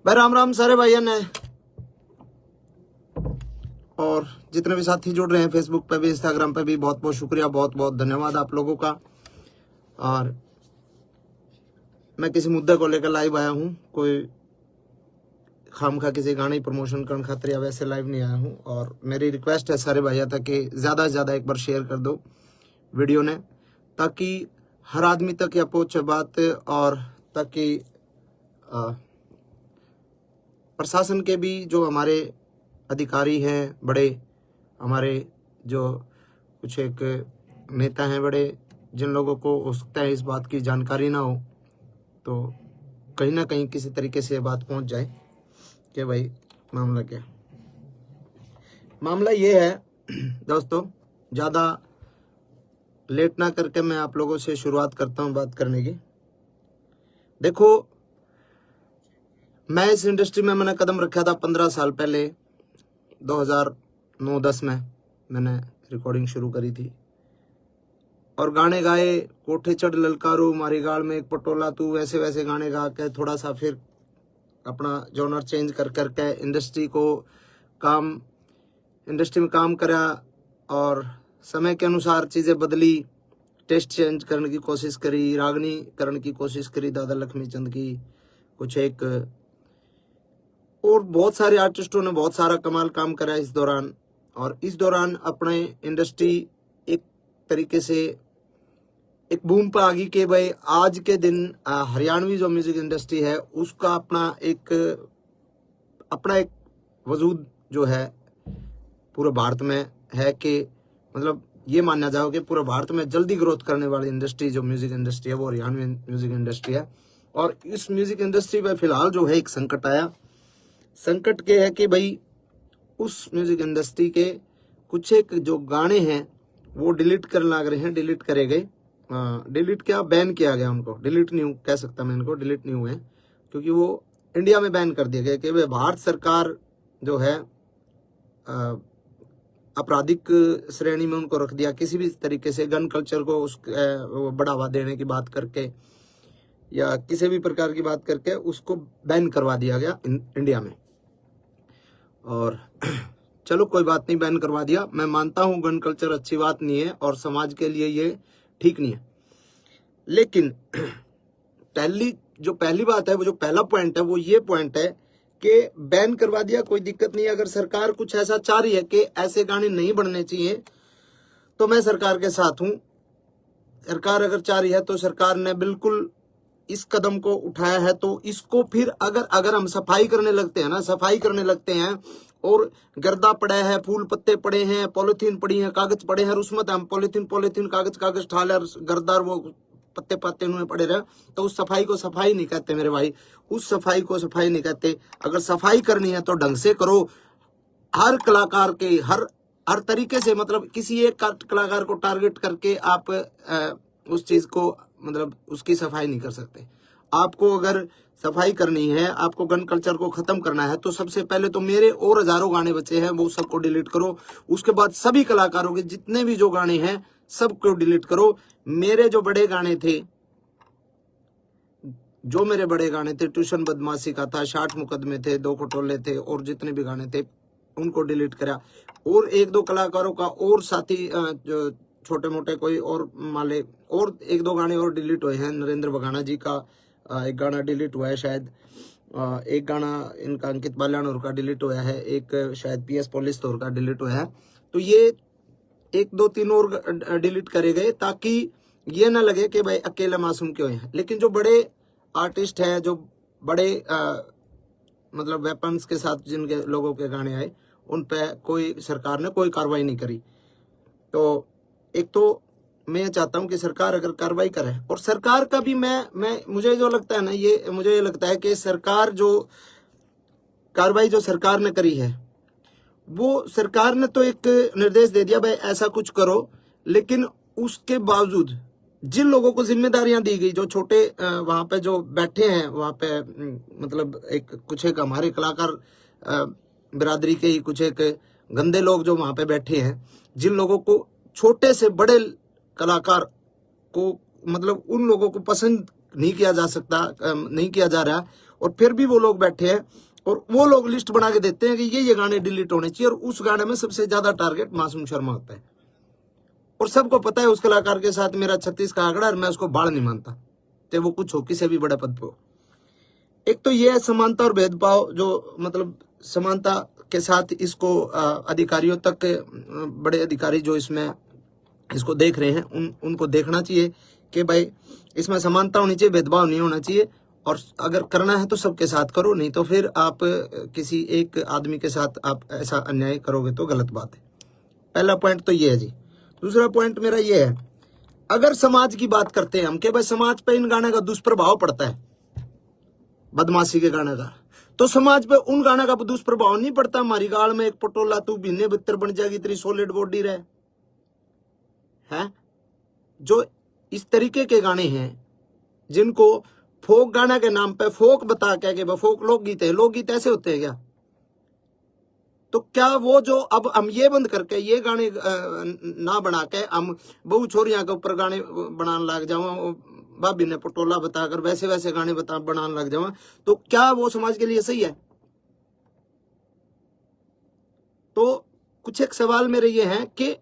भाई राम राम सारे भाइयों ने, और जितने भी साथी जुड़ रहे हैं फेसबुक पे भी इंस्टाग्राम पे भी बहुत बहुत शुक्रिया, बहुत बहुत धन्यवाद आप लोगों का। और मैं किसी मुद्दे को लेकर लाइव आया हूँ, कोई खामखा किसी गाने प्रमोशन करने खातिर या वैसे लाइव नहीं आया हूँ। और मेरी रिक्वेस्ट है सारे भाइयों तक कि ज़्यादा से ज़्यादा एक बार शेयर कर दो वीडियो ने, ताकि हर आदमी तक यह पहुँचे बात, और ताकि प्रशासन के भी जो हमारे अधिकारी हैं, बड़े हमारे जो कुछ एक नेता हैं बड़े, जिन लोगों को हो सकता है इस बात की जानकारी ना हो, तो कहीं ना कहीं किसी तरीके से ये बात पहुंच जाए कि भाई मामला क्या। मामला ये है दोस्तों, ज़्यादा लेट ना करके मैं आप लोगों से शुरुआत करता हूं बात करने की। देखो, मैं इस इंडस्ट्री में मैंने कदम रखा था 15 साल पहले, 2009-10 में मैंने रिकॉर्डिंग शुरू करी थी और गाने गाए, कोठे चढ़ ललकारो मारी गाल में एक पटोला तू, वैसे वैसे गाने गा के थोड़ा सा फिर अपना जॉनर चेंज कर करके इंडस्ट्री में काम करा और समय के अनुसार चीज़ें बदली, टेस्ट चेंज करने की कोशिश करी, रागनी करने की कोशिश करी दादा लक्ष्मी चंद की, कुछ एक और बहुत सारे आर्टिस्टों ने बहुत सारा कमाल काम करा इस दौरान। और इस दौरान अपने इंडस्ट्री एक तरीके से एक बूम पर आ गई कि भाई आज के दिन हरियाणवी जो म्यूजिक इंडस्ट्री है उसका अपना एक वजूद जो है पूरे भारत में है, कि मतलब ये माना जाओ कि पूरे भारत में जल्दी ग्रोथ करने वाली इंडस्ट्री जो म्यूजिक इंडस्ट्री है वो हरियाणवी म्यूजिक इंडस्ट्री है। और इस म्यूजिक इंडस्ट्री में फिलहाल जो है एक संकट आया। संकट के है कि भाई उस म्यूजिक इंडस्ट्री के कुछ एक जो गाने हैं वो डिलीट करने लग रहे हैं, डिलीट करे गए, डिलीट क्या, बैन किया गया उनको, डिलीट नहीं कह सकता मैं इनको, डिलीट नहीं हुए क्योंकि वो इंडिया में बैन कर दिया गया कि भाई भारत सरकार जो है आपराधिक श्रेणी में उनको रख दिया, किसी भी तरीके से गन कल्चर को बढ़ावा देने की बात करके या किसी भी प्रकार की बात करके उसको बैन करवा दिया गया इंडिया में। और चलो कोई बात नहीं, बैन करवा दिया, मैं मानता हूँ गन कल्चर अच्छी बात नहीं है और समाज के लिए ये ठीक नहीं है। लेकिन पहली बात है, वो जो पहला पॉइंट है वो ये पॉइंट है कि बैन करवा दिया, कोई दिक्कत नहीं है। अगर सरकार कुछ ऐसा चाह रही है कि ऐसे गाने नहीं बनने चाहिए तो मैं सरकार के साथ हूँ। सरकार अगर चाह रही है तो सरकार ने बिल्कुल इस कदम को उठाया है, तो इसको फिर अगर हम सफाई करने लगते हैं ना, सफाई करने लगते हैं और गर्दा पड़ा है, फूल पत्ते पड़े हैं, पॉलिथीन पड़ी है, कागज पड़े हैं, उसमें हम पॉलिथीन कागज ठाले गर्दार वो पत्ते पत्ते उन्होंने पड़े रहे, तो उस सफाई को सफाई नहीं कहते मेरे भाई, उस सफाई को सफाई नहीं कहते। अगर सफाई करनी है तो ढंग से करो, हर कलाकार के हर तरीके से, मतलब किसी एक कलाकार को टारगेट करके आप उस चीज को मतलब उसकी सफाई नहीं कर सकते। आपको अगर सफाई करनी है, आपको गन कल्चर को खत्म करना है, तो सबसे पहले तो मेरे और हजारों गाने बचे हैं वो सबको डिलीट करो। उसके बाद सभी कलाकारों के जितने भी जो गाने हैं सबको डिलीट करो। मेरे बड़े गाने थे, ट्यूशन बदमाशी का था, 60 मुकदमे थे, 2 खटोले थे, और जितने भी गाने थे उनको डिलीट करा। और 1-2 कलाकारों का और साथी जो छोटे मोटे कोई और माले, और 1-2 गाने और डिलीट हुए हैं। नरेंद्र बगाना जी का एक गाना डिलीट हुआ है शायद, एक गाना इनका अंकित बाल्यानोर का डिलीट हुआ है, एक शायद PS पुलिस तौर का डिलीट हुआ है। तो ये 1-2-3 और डिलीट करे गए ताकि ये ना लगे कि भाई अकेले मासूम क्यों है। लेकिन जो बड़े आर्टिस्ट हैं, जो बड़े मतलब वेपन्स के साथ जिनके लोगों के गाने आए, उन पे कोई सरकार ने कोई कार्रवाई नहीं करी। तो एक तो मैं चाहता हूं कि सरकार अगर कार्रवाई करे, और सरकार का भी मुझे जो लगता है ना, मुझे ये लगता है कि सरकार जो कार्रवाई जो सरकार ने करी है, वो सरकार ने तो एक निर्देश दे दिया भाई ऐसा कुछ करो, लेकिन उसके बावजूद जिन लोगों को जिम्मेदारियां दी गई, जो छोटे वहां पे जो बैठे हैं वहां पे, मतलब कुछ एक हमारे कलाकार बिरादरी के ही कुछ एक गंदे लोग जो वहां पे बैठे हैं, जिन लोगों को, छोटे से बड़े कलाकार को, मतलब उन लोगों को पसंद नहीं किया जा सकता, नहीं किया जा रहा, और फिर भी वो लोग बैठे हैं और वो लोग लिस्ट बना के देते हैं कि ये गाने डिलीट होने चाहिए, और उस गाने में सबसे ज्यादा टारगेट मासूम शर्मा होता है। और सबको पता है उस कलाकार के साथ मेरा 36 का आंकड़ा, और मैं उसको बाढ़ नहीं मानता, चाहे वो कुछ हो, किसी भी बड़े पद पे हो। एक तो ये है समानता और भेदभाव, जो मतलब समानता के साथ इसको अधिकारियों तक, बड़े अधिकारी जो इसमें इसको देख रहे हैं उनको देखना चाहिए कि भाई इसमें समानता होनी चाहिए, भेदभाव नहीं होना चाहिए, और अगर करना है तो सबके साथ करो, नहीं तो फिर आप किसी एक आदमी के साथ आप ऐसा अन्याय करोगे तो गलत बात है। पहला पॉइंट तो ये है जी। दूसरा पॉइंट मेरा ये है, अगर समाज की बात करते हैं हम कि भाई समाज पे इन गाने का दुष्प्रभाव पड़ता है, बदमाशी के गाने का, तो समाज पे उन गाने का दुष्प्रभाव नहीं पड़ता। हमारी गाल में एक पटोला तू बिन्ने बितर बन जाएगी, तेरी सॉलिड बॉडी रहे है। जो इस तरीके के गाने हैं जिनको फोक गाना के नाम पे फोक बता के फोक लोकगीत है, लोकगीत ऐसे होते हैं क्या? तो क्या वो जो अब हम ये बंद करके ये गाने ना बना के हम बहु छोरियां के ऊपर गाने बनाने लग जाओ, भाभी ने पटोला बताकर वैसे वैसे गाने बनाने लग जाओ, तो क्या वो समाज के लिए सही है? तो कुछ एक सवाल मेरे ये हैं कि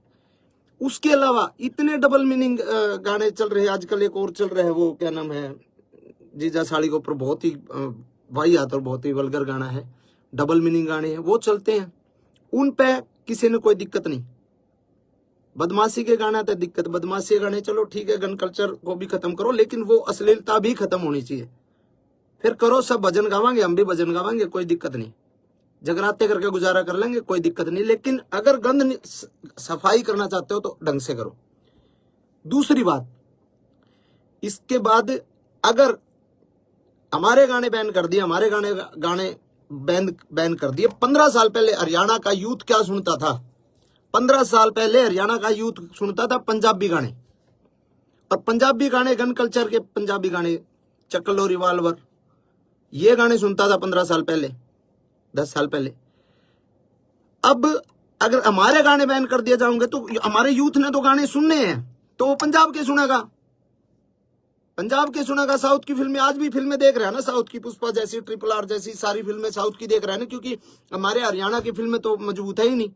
उसके अलावा इतने डबल मीनिंग गाने चल रहे हैं आजकल। एक और चल रहा है, वो क्या नाम है, जीजा साड़ी के ऊपर बहुत ही वाहियात और बहुत ही वल्गर गाना है, डबल मीनिंग गाने हैं, वो चलते हैं, उन पे किसी ने कोई दिक्कत नहीं। बदमाशी के गाना तो दिक्कत, बदमाशी के गाने चलो ठीक है, गन कल्चर को भी खत्म करो, लेकिन वो अश्लीलता भी खत्म होनी चाहिए। फिर करो, सब भजन गावांगे, हम भी भजन गावांगे, कोई दिक्कत नहीं, जगराते करके गुजारा कर लेंगे, कोई दिक्कत नहीं, लेकिन अगर गंद सफाई करना चाहते हो तो ढंग से करो। दूसरी बात, इसके बाद अगर हमारे गाने बैन कर दिए, हमारे गाने बैन कर दिए, 15 साल पहले हरियाणा का यूथ क्या सुनता था? 15 साल पहले हरियाणा का यूथ सुनता था पंजाबी गाने, और पंजाबी गाने गन कल्चर के पंजाबी गाने, चक्लो रिवाल्वर, ये गाने सुनता था 15 साल पहले, 10 साल पहले। अब अगर हमारे गाने बैन कर दिए जाओगे तो हमारे यूथ ने तो गाने सुनने हैं, तो वो पंजाब के सुनेगा, पंजाब के सुनेगा। साउथ की फिल्में, आज भी फिल्में देख रहे हैं ना, साउथ की पुष्पा जैसी, RRR जैसी सारी फिल्में साउथ की देख रहे हैं ना, क्योंकि हमारे हरियाणा की फिल्में तो मजबूत है ही नहीं।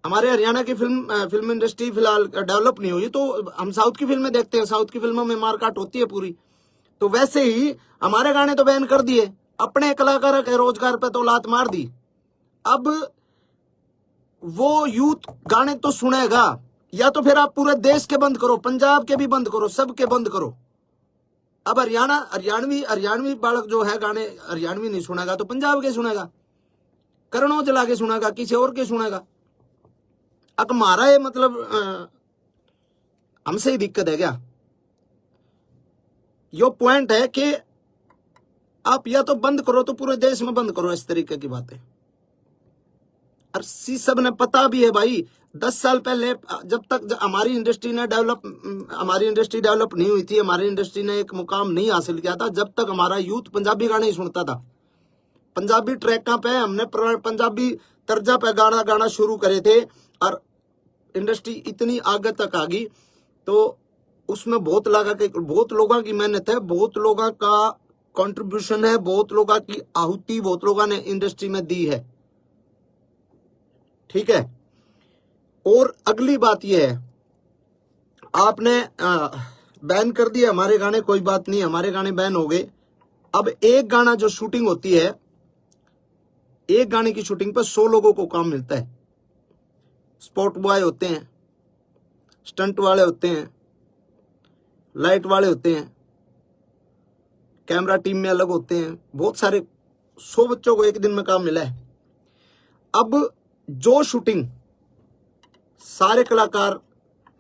हमारे हरियाणा की फिल्म इंडस्ट्री फिलहाल डेवलप नहीं हुई, तो हम साउथ की फिल्में देखते हैं, साउथ की फिल्मों में मारकाट होती है पूरी। तो वैसे ही हमारे गाने तो बैन कर दिए, अपने कलाकारों के रोजगार पे तो लात मार दी। अब वो यूथ गाने तो सुनेगा, या तो फिर आप पूरे देश के बंद करो, पंजाब के भी बंद करो, सबके बंद करो। अब हरियाणवी बालक जो है गाने हरियाणवी नहीं सुनेगा तो पंजाब के सुनेगा, करण औजला के सुनेगा, किसी और के सुनेगा। अब हमारा ये मतलब हमसे ही दिक्कत है क्या? यो पॉइंट है कि आप या तो बंद करो तो पूरे देश में बंद करो, इस तरीके की बातें। और सब ने पता भी है भाई, 10 साल पहले जब तक हमारी इंडस्ट्री डेवलप नहीं हुई थी, हमारी इंडस्ट्री ने एक मुकाम नहीं हासिल किया था, जब तक हमारा यूथ पंजाबी गाने ही सुनता था। पंजाबी ट्रैकों पे हमने पंजाबी तर्जा पे गाना शुरू करे थे, और इंडस्ट्री इतनी आगे तक आ गई, तो उसमें बहुत लोगों की मेहनत है, बहुत लोगों का कंट्रीब्यूशन है, बहुत लोगों की आहुति बहुत लोगों ने इंडस्ट्री में दी है, ठीक है। और अगली बात यह है, आपने बैन कर दिया हमारे गाने, कोई बात नहीं, हमारे गाने बैन हो गए। अब एक गाना जो शूटिंग होती है, एक गाने की शूटिंग पर 100 लोगों को काम मिलता है। स्पॉट बॉय होते हैं, स्टंट वाले होते हैं, लाइट वाले होते हैं, कैमरा टीम में अलग होते हैं, बहुत सारे 100 बच्चों को एक दिन में काम मिला है। अब जो शूटिंग सारे कलाकार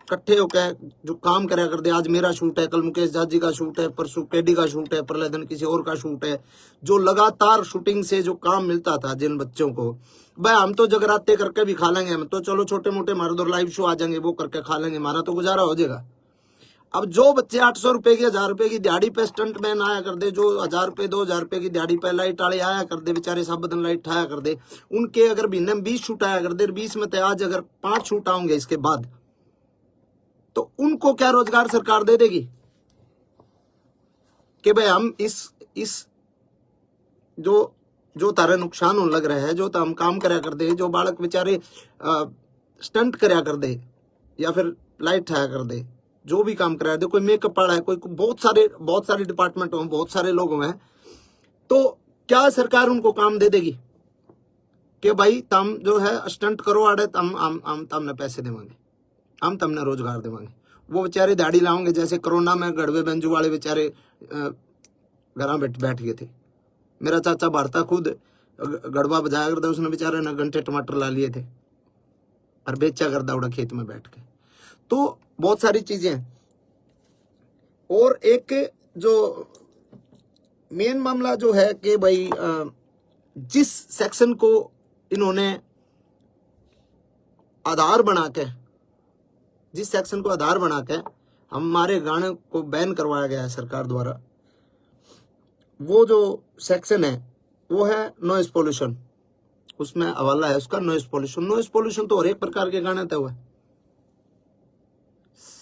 इकट्ठे होकर जो काम करा करते, आज मेरा शूट है, कल मुकेश जाजी का शूट है, परसों केडी का शूट है, परले किसी और का शूट है, जो लगातार शूटिंग से जो काम मिलता था जिन बच्चों को, भाई हम तो जगराते करके भी खा लेंगे, हम तो चलो छोटे मोटे हमारे दो लाइव शो आ जाएंगे, वो करके खा लेंगे, हमारा तो गुजारा हो जाएगा। अब जो बच्चे 800 रुपए की 1000 रुपए की दिहाड़ी पे स्टंट मैन आया कर दे, जो 1000 रुपए 2000 रुपए की दिहाड़ी पे लाइट वाले आया कर दे, बेचारे सब दिन लाइट आया कर दे, उनके अगर महीने में 20 शूट आया कर दे, 20 में तो आज अगर 5 शूट आएंगे इसके बाद, तो उनको क्या रोजगार सरकार दे देगी कि भाई हम इस जो जो तारे नुकसान होने लग रहा है, जो हम काम करया कर दे, जो बालक बेचारे स्टंट करया कर दे या फिर लाइट ठाया कर दे, जो भी काम करा दे, कोई मेकअप वाला है, कोई बहुत सारे डिपार्टमेंट हो, बहुत सारे लोग हैं, तो क्या सरकार उनको काम दे देगी कि भाई तुम जो है स्टंट करो आड़े, हम तुमने पैसे देवांगे, हम तुमने रोजगार देवांगे। वो बेचारे दाढ़ी लाओगे, जैसे कोरोना में गड़वे बंजू वाले बेचारे घर बैठ गए थे। मेरा चाचा भारता खुद गड़वा बजाया करता, उसने बेचारे ने घंटे टमाटर ला लिए थे और बेचा करता उड़ा खेत में बैठ के। तो बहुत सारी चीजें। और एक जो मेन मामला जो है कि भाई जिस सेक्शन को इन्होंने आधार बना के, जिस सेक्शन को आधार बना के हमारे गाने को बैन करवाया गया है सरकार द्वारा, वो जो सेक्शन है वो है नॉइज पोल्यूशन। उसमें हवाला है उसका नॉइज पोल्यूशन। नॉइज पोल्यूशन तो हर एक प्रकार के गाने हुआ है,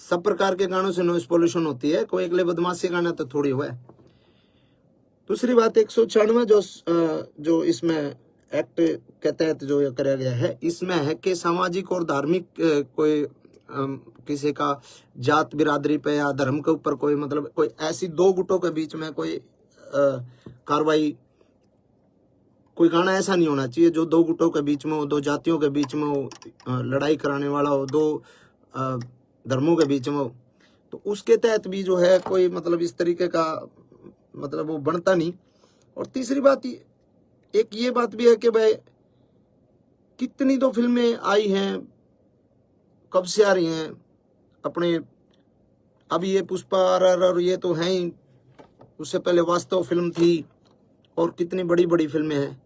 सब प्रकार के गानों से नॉइज पोल्यूशन होती है, कोई अगले बदमाशी गाना तो थोड़ी हुआ है। दूसरी बात 196 जो इसमें एक्ट के तहत जो ये कराया गया है, इसमें है कि सामाजिक और धार्मिक कोई किसी का जात बिरादरी पे या धर्म के ऊपर कोई मतलब कोई ऐसी दो गुटों के बीच में कोई कार्रवाई, कोई गाना ऐसा नहीं होना चाहिए जो दो गुटों के बीच में हो, दो जातियों के बीच में हो, लड़ाई कराने वाला हो, दो धर्मों के बीच में हो। तो उसके तहत भी जो है कोई मतलब इस तरीके का मतलब वो बनता नहीं। और तीसरी बात एक ये बात भी है कि भाई कितनी तो फिल्में आई हैं, कब से आ रही हैं अपने, अभी ये पुष्पा और ये तो हैं ही, उससे पहले वास्तव फिल्म थी और कितनी बड़ी बड़ी फिल्में हैं।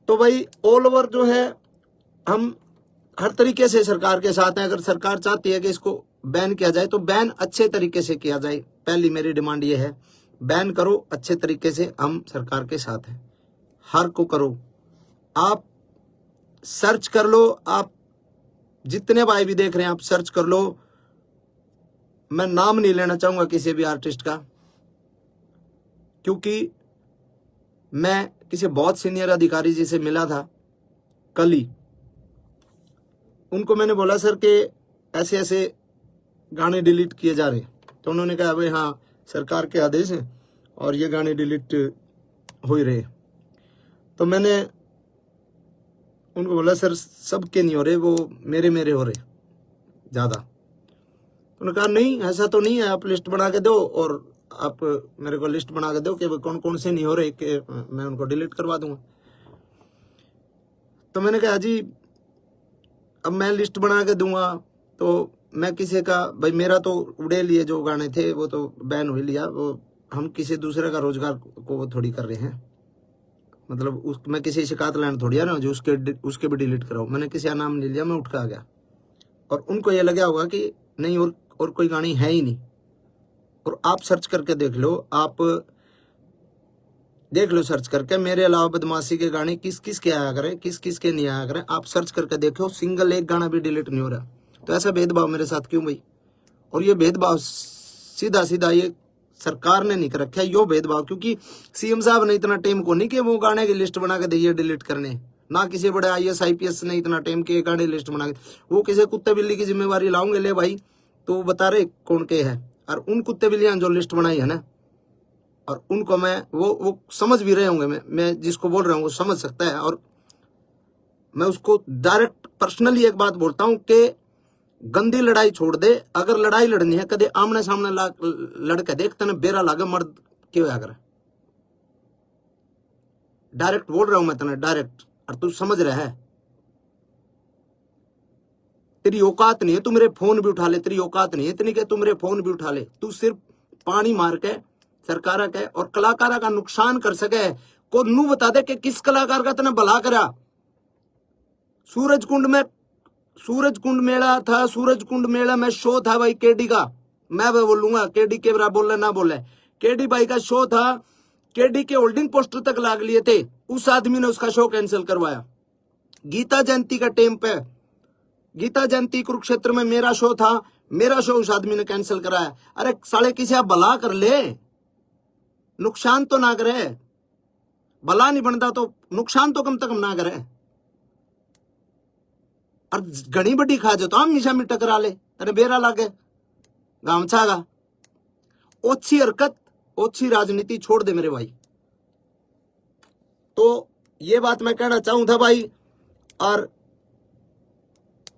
तो भाई ऑल ओवर जो है हम हर तरीके से सरकार के साथ हैं। अगर सरकार चाहती है कि इसको बैन किया जाए तो बैन अच्छे तरीके से किया जाए। पहली मेरी डिमांड ये है, बैन करो अच्छे तरीके से, हम सरकार के साथ हैं। हर को करो, आप सर्च कर लो, आप जितने भाई भी देख रहे हैं आप सर्च कर लो। मैं नाम नहीं लेना चाहूंगा किसी भी आर्टिस्ट का, क्योंकि मैं किसी बहुत सीनियर अधिकारी जी से मिला था कल ही। उनको मैंने बोला सर कि ऐसे ऐसे गाने डिलीट किए जा रहे, तो उन्होंने कहा भाई हाँ सरकार के आदेश हैं और ये गाने डिलीट हो ही रहे। तो मैंने उनको बोला सर सबके नहीं हो रहे, वो मेरे हो रहे ज़्यादा। उन्होंने कहा नहीं ऐसा तो नहीं है, आप लिस्ट बना के दो और आप मेरे को लिस्ट बना के दो कि कौन कौन से नहीं हो रहे, कि मैं उनको डिलीट करवा दूंगा। तो मैंने कहा जी अब मैं लिस्ट बना के दूंगा तो मैं किसी का भाई, मेरा तो उड़े लिए जो गाने थे वो तो बैन हो लिया, वो हम किसी दूसरे का रोजगार को वो थोड़ी कर रहे हैं। मतलब मैं किसी शिकायत लाने थोड़ी आ रहा हूँ जो उसके भी डिलीट कराओ। मैंने किसी का नाम नहीं लिया, मैं उठ के आ गया। और उनको ये लगा होगा कि नहीं और कोई गाने है ही नहीं। और आप सर्च करके देख लो, आप देख लो सर्च करके, मेरे अलावा बदमाशी के गाने किस किस के आया करें, किस किस के नहीं आया करें, आप सर्च करके देखो, सिंगल एक गाना भी डिलीट नहीं हो रहा। तो ऐसा भेदभाव मेरे साथ क्यों भाई? और ये भेदभाव सीधा सीधा ये सरकार ने नहीं कर रखा है, यो भेदभाव, क्योंकि सीएम साहब ने इतना टाइम को नहीं कि वो गाने की लिस्ट बना के दिए डिलीट करने, ना किसी बड़े IAS IPS ने इतना टाइम के गाने लिस्ट बना के, वो किसी कुत्ते बिल्ली की जिम्मेवारी लाऊंगे ले भाई, तो वो बता रहे कौन के है। और उन कुत्ते बिल्लियां जो लिस्ट बनाई है ना, और उनको मैं वो समझ भी रहे होंगे, मैं जिसको बोल रहा हूँ वो समझ सकता है। और मैं उसको डायरेक्ट पर्सनली एक बात बोलता हूँ कि गंदी लड़ाई छोड़ दे। अगर लड़ाई लड़नी है कदे आमने सामने लड़के देख, तने बेरा लागे मर्द क्यों अगर डायरेक्ट बोल रहा हूं मैं तने डायरेक्ट, और तू समझ रहा है। तेरी औकात नहीं है तू मेरे फोन भी उठा ले, तेरी औकात नहीं है इतनी कि तू मेरे फोन भी उठा ले। तू सिर्फ पानी मार के सरकार के और कलाकारा का नुकसान कर सके को नू बता दे कि किस कलाकार का तने भला करा। सूरजकुंड मेला था, सूरजकुंड मेला में शो था भाई केडी का, मैं बोलूंगा केडी के बराबर बोले ना बोले, केडी भाई का शो था, केडी के होल्डिंग पोस्टर तक लाग लिए थे, उस आदमी ने उसका शो कैंसिल करवाया। गीता जयंती का टाइम पे, गीता जयंती कुरुक्षेत्र में मेरा शो था, मेरा शो उस आदमी ने कैंसिल कराया। अरे साले किसी आप भला कर ले, नुकसान तो ना करे। भला नहीं बनता तो नुकसान तो कम से कम ना करे, और घनी बड़ी खा जो तो हम हमेशा में टकरा ले तेरे बेरा लागे गामछा का। ओछी हरकत ओछी राजनीति छोड़ दे मेरे भाई। तो ये बात मैं कहना चाहूं था भाई, और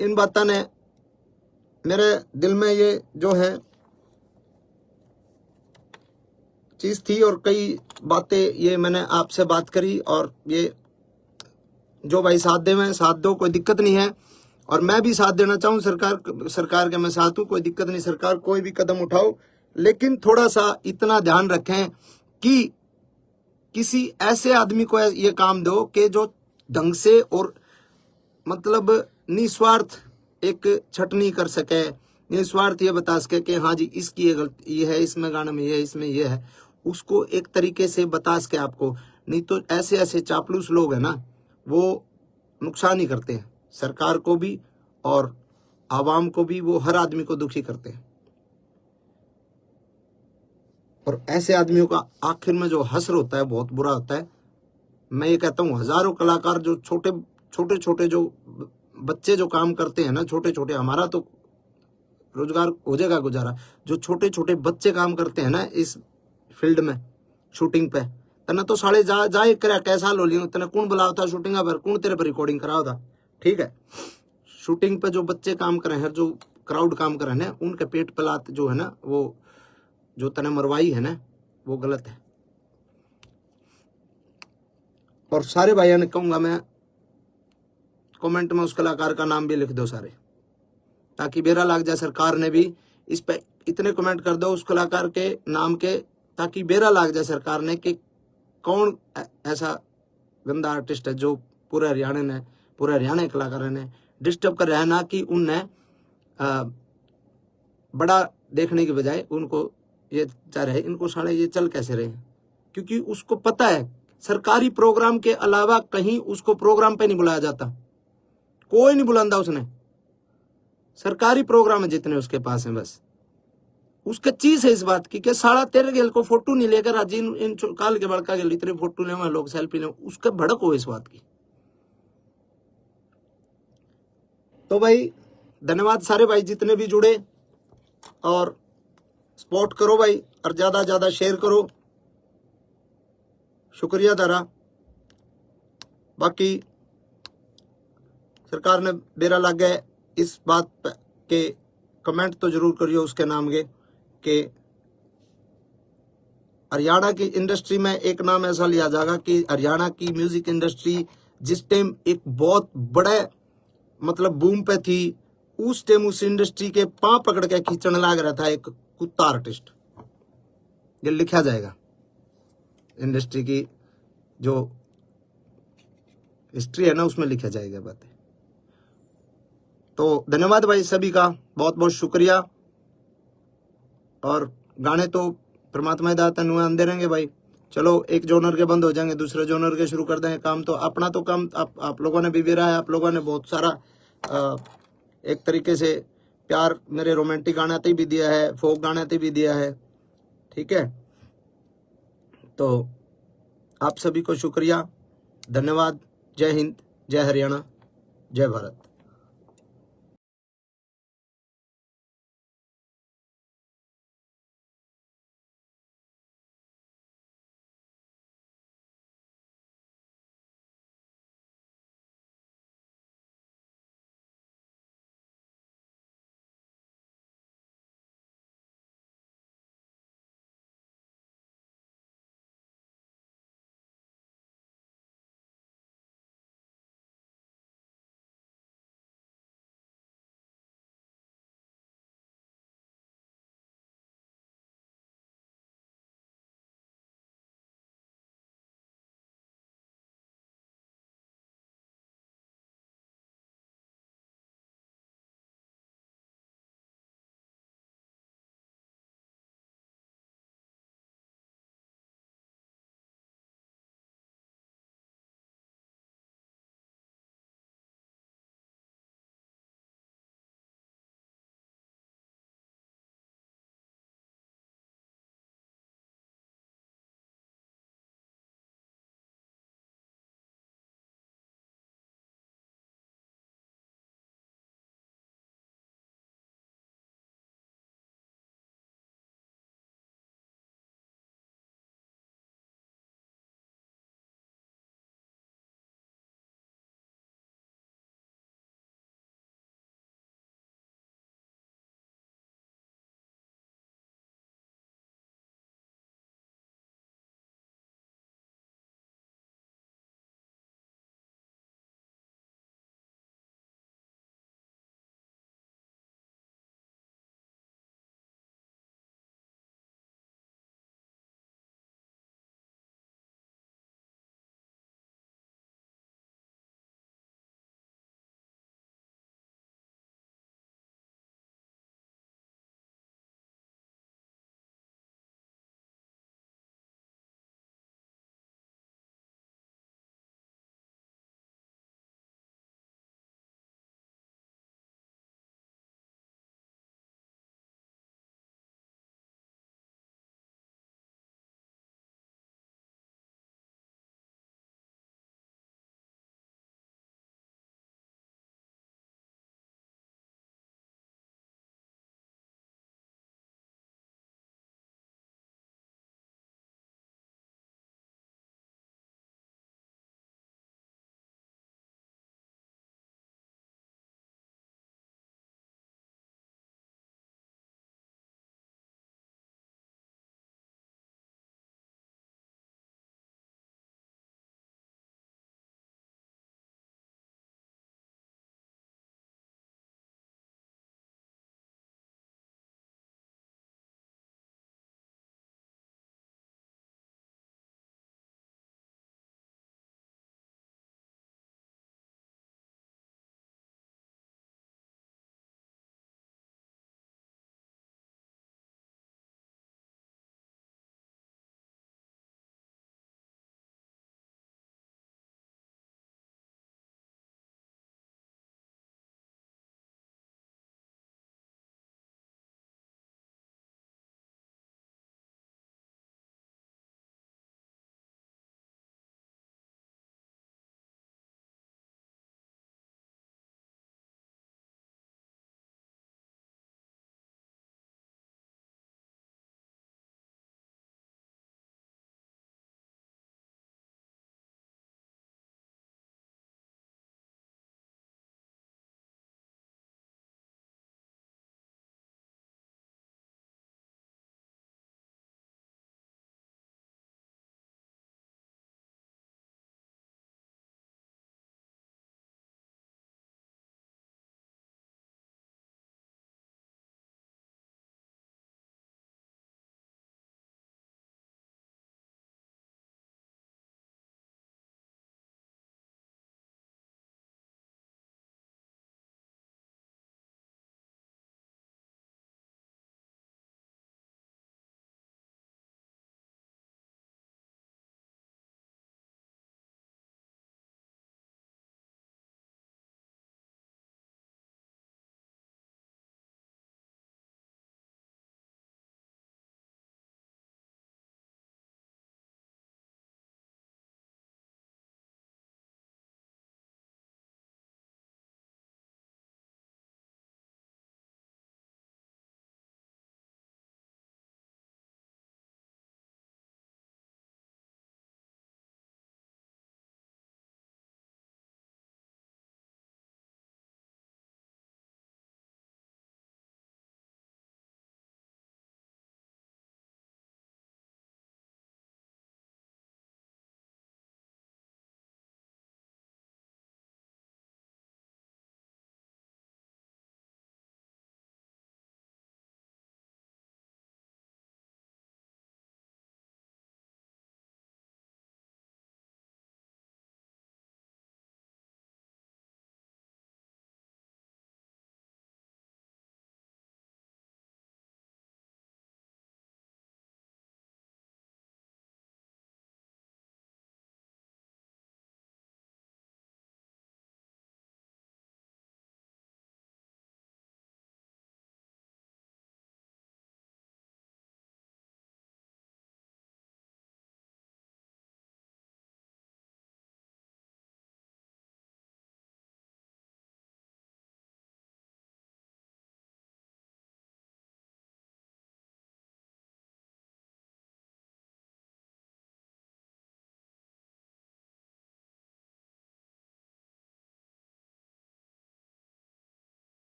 इन बातों ने मेरे दिल में ये जो है चीज थी, और कई बातें ये मैंने आपसे बात करी, और ये जो भाई साथ दे में साथ दो, कोई दिक्कत नहीं है। और मैं भी साथ देना चाहूं, सरकार के मैं साथ हूं, कोई दिक्कत नहीं, सरकार कोई भी कदम उठाओ, लेकिन थोड़ा सा इतना ध्यान रखें कि किसी ऐसे आदमी को ये काम दो कि जो ढंग से और मतलब निस्वार्थ एक छटनी कर सके, निस्वार्थ ये बता सके कि हाँ जी इसकी ये गलती ये है, इसमें गाने में ये है, इसमें ये है, उसको एक तरीके से बता सके आपको। नहीं तो ऐसे ऐसे चापलूस लोग हैं ना, वो नुकसान ही करते हैं सरकार को भी और आवाम को भी, वो हर आदमी को दुखी करते हैं। और ऐसे आदमियों का आखिर में जो हश्र होता है बहुत बुरा होता है। मैं ये कहता हूँ हजारों कलाकार जो छोटे छोटे जो बच्चे जो काम करते हैं ना, छोटे छोटे, हमारा तो रोजगार हो जाएगा गुजारा, जो छोटे छोटे बच्चे काम करते हैं ना इस फील्ड में शूटिंग पे, तना तो साले जाए करे कैसा लो लियो, तना कौन बुलाओ था शूटिंग पर, कौन तेरे पर रिकॉर्डिंग कराओ था, ठीक है। शूटिंग पे जो बच्चे काम करे हैं, जो क्राउड काम करे ना, उनके पेट पलात जो है ना, वो जो तने मरवाई है ना, वो गलत है। और सारे भाइयों ने कहूंगा मैं, कमेंट में उस कलाकार का नाम भी लिख दो सारे, ताकि बेरा लाग जाए सरकार ने भी इस पे इतने कमेंट कर दो उस कलाकार के नाम के, ताकि बेरा लाग जाए सरकार ने कि कौन ऐसा गंदा आर्टिस्ट है जो पूरे हरियाणा के कलाकारों ने डिस्टर्ब कर रहा है, ना कि उनने बड़ा देखने के बजाय उनको ये चाह रहे इनको साले ये चल कैसे रहे, क्योंकि उसको पता है सरकारी प्रोग्राम के अलावा कहीं उसको प्रोग्राम पे नहीं बुलाया जाता, कोई नहीं बुलांदा उसने, सरकारी प्रोग्राम है जितने उसके पास है, बस उसका चीज है इस बात की कि साला तेरे गेल को फोटो नहीं लेकर आज इन काल के बड़का गेल इतने फोटो ले लोग सेल्फी ले, उसका भड़क हो इस बात की। तो भाई धन्यवाद सारे भाई जितने भी जुड़े, और सपोर्ट करो भाई, और ज्यादा शेयर करो, शुक्रिया दारा। बाकी सरकार ने बेरा लग गए इस बात के कमेंट तो जरूर करियो उसके नाम के कि हरियाणा की इंडस्ट्री में एक नाम ऐसा लिया जाएगा कि हरियाणा की म्यूजिक इंडस्ट्री जिस टाइम एक बहुत बड़े मतलब बूम पे थी, उस टाइम उस इंडस्ट्री के पांव पकड़ के खींचने लग रहा था एक कुत्ता आर्टिस्ट। ये लिखा जाएगा इंडस्ट्री की जो हिस्ट्री है ना, उसमें लिखा जाएगा बातें। तो धन्यवाद भाई सभी का, बहुत बहुत शुक्रिया। और गाने तो परमात्मा दाता नुआ आंदे रहेंगे भाई। चलो एक जोनर के बंद हो जाएंगे, दूसरे जोनर के शुरू कर देंगे। काम तो अपना तो काम आप लोगों ने भी बेरा है, आप लोगों ने बहुत सारा एक तरीके से प्यार मेरे रोमांटिक गाने भी दिया है, फोक गाने भी दिया है, ठीक है। तो आप सभी को शुक्रिया, धन्यवाद। जय हिंद, जय हरियाणा, जय भारत।